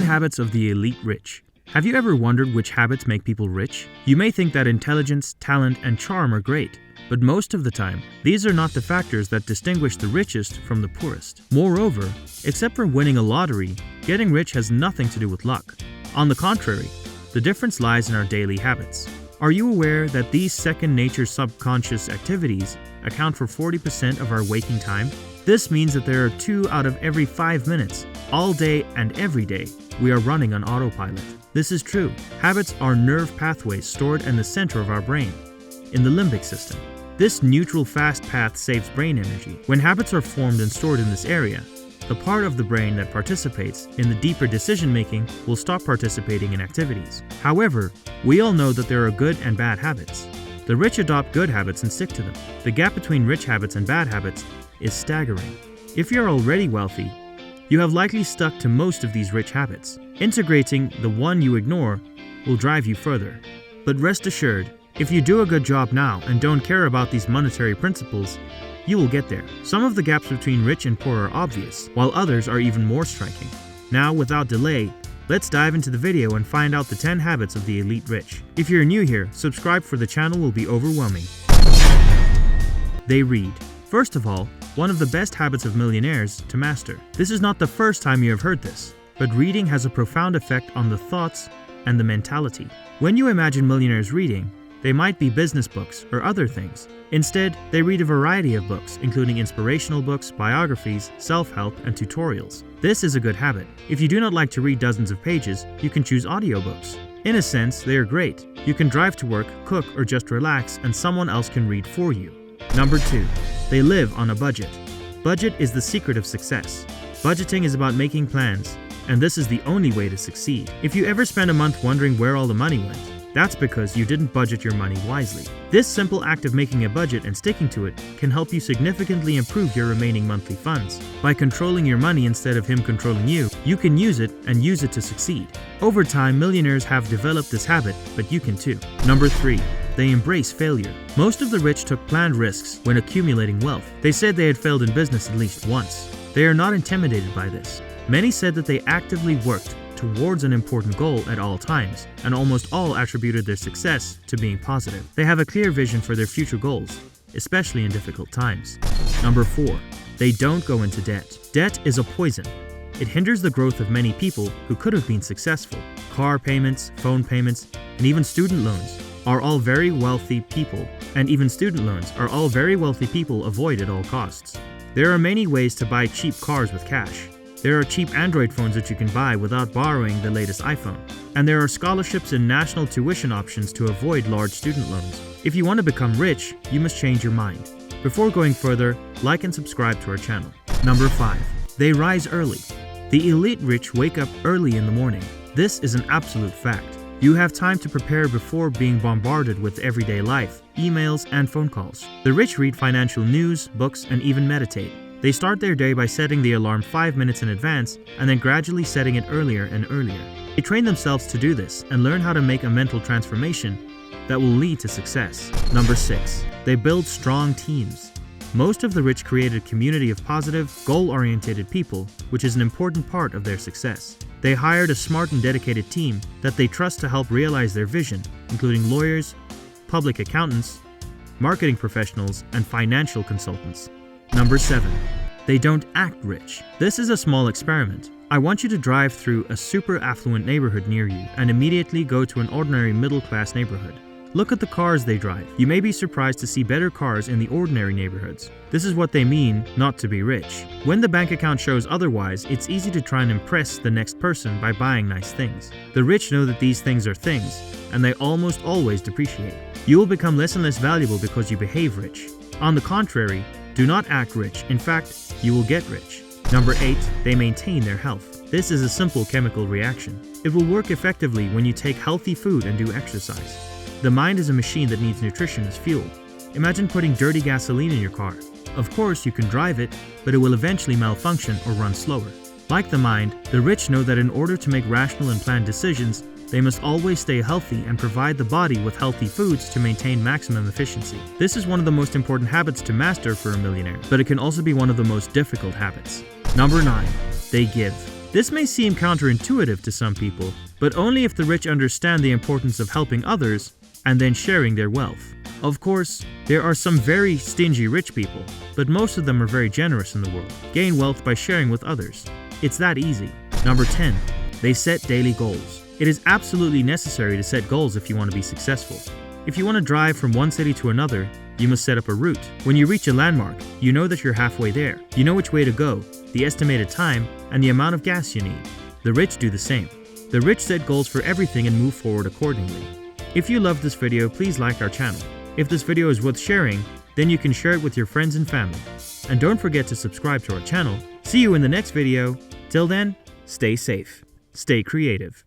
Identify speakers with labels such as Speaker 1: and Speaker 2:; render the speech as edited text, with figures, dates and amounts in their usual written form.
Speaker 1: habits of the elite rich. Have you ever wondered which habits make people rich? You may think that intelligence, talent, and charm are great, but most of the time, these are not the factors that distinguish the richest from the poorest. Moreover, except for winning a lottery, getting rich has nothing to do with luck. On the contrary, the difference lies in our daily habits. Are you aware that these second-nature subconscious activities account for 40% of our waking time? This means that there are 2 out of every 5 minutes, all day and every day, we are running on autopilot. This is true. Habits are nerve pathways stored in the center of our brain, in the limbic system. This neutral fast path saves brain energy. When habits are formed and stored in this area, the part of the brain that participates in the deeper decision-making will stop participating in activities. However, we all know that there are good and bad habits. The rich adopt good habits and stick to them. The gap between rich habits and bad habits is staggering. If you're already wealthy, you have likely stuck to most of these rich habits. Integrating the one you ignore will drive you further. But rest assured, if you do a good job now and don't care about these monetary principles, you will get there. Some of the gaps between rich and poor are obvious, while others are even more striking. Now, without delay, let's dive into the video and find out the 10 habits of the elite rich. If you're new here, subscribe for the channel will be overwhelming. They read. First of all, one of the best habits of millionaires to master. This is not the first time you have heard this, but reading has a profound effect on the thoughts and the mentality. When you imagine millionaires reading, they might be business books or other things. Instead, they read a variety of books, including inspirational books, biographies, self-help, and tutorials. This is a good habit. If you do not like to read dozens of pages, you can choose audiobooks. In a sense, they are great. You can drive to work, cook, or just relax, and someone else can read for you. Number 2. They live on a budget. Budget is the secret of success. Budgeting is about making plans, and this is the only way to succeed. If you ever spend a month wondering where all the money went, that's because you didn't budget your money wisely. This simple act of making a budget and sticking to it can help you significantly improve your remaining monthly funds. By controlling your money instead of him controlling you, you can use it and use it to succeed. Over time, millionaires have developed this habit, but you can too. Number 3. They embrace failure. Most of the rich took planned risks when accumulating wealth. They said they had failed in business at least once. They are not intimidated by this. Many said that they actively worked towards an important goal at all times, and almost all attributed their success to being positive. They have a clear vision for their future goals, especially in difficult times. Number 4. They don't go into debt. Debt is a poison. It hinders the growth of many people who could have been successful. Car payments, phone payments, and even student loans are all very wealthy people avoid at all costs. There are many ways to buy cheap cars with cash. There are cheap Android phones that you can buy without borrowing the latest iPhone. And there are scholarships and national tuition options to avoid large student loans. If you want to become rich, you must change your mind. Before going further, like and subscribe to our channel. Number 5. They rise early. The elite rich wake up early in the morning. This is an absolute fact. You have time to prepare before being bombarded with everyday life, emails, and phone calls. The rich read financial news, books, and even meditate. They start their day by setting the alarm 5 minutes in advance and then gradually setting it earlier and earlier. They train themselves to do this and learn how to make a mental transformation that will lead to success. Number 6. They build strong teams. Most of the rich created a community of positive, goal-oriented people, which is an important part of their success. They hired a smart and dedicated team that they trust to help realize their vision, including lawyers, public accountants, marketing professionals, and financial consultants. Number 7. They don't act rich. This is a small experiment. I want you to drive through a super affluent neighborhood near you and immediately go to an ordinary middle-class neighborhood. Look at the cars they drive. You may be surprised to see better cars in the ordinary neighborhoods. This is what they mean not to be rich. When the bank account shows otherwise, it's easy to try and impress the next person by buying nice things. The rich know that these things are things, and they almost always depreciate. You will become less and less valuable because you behave rich. On the contrary, do not act rich. In fact, you will get rich. Number 8. They maintain their health. This is a simple chemical reaction. It will work effectively when you take healthy food and do exercise. The mind is a machine that needs nutrition as fuel. Imagine putting dirty gasoline in your car. Of course, you can drive it, but it will eventually malfunction or run slower. Like the mind, the rich know that in order to make rational and planned decisions, they must always stay healthy and provide the body with healthy foods to maintain maximum efficiency. This is one of the most important habits to master for a millionaire, but it can also be one of the most difficult habits. Number 9. They give. This may seem counterintuitive to some people, but only if the rich understand the importance of helping others and then sharing their wealth. Of course, there are some very stingy rich people, but most of them are very generous in the world. Gain wealth by sharing with others. It's that easy. Number 10. They set daily goals. It is absolutely necessary to set goals if you want to be successful. If you want to drive from one city to another, you must set up a route. When you reach a landmark, you know that you're halfway there. You know which way to go, the estimated time, and the amount of gas you need. The rich do the same. The rich set goals for everything and move forward accordingly. If you loved this video, please like our channel. If this video is worth sharing, then you can share it with your friends and family. And don't forget to subscribe to our channel. See you in the next video. Till then, stay safe, stay creative.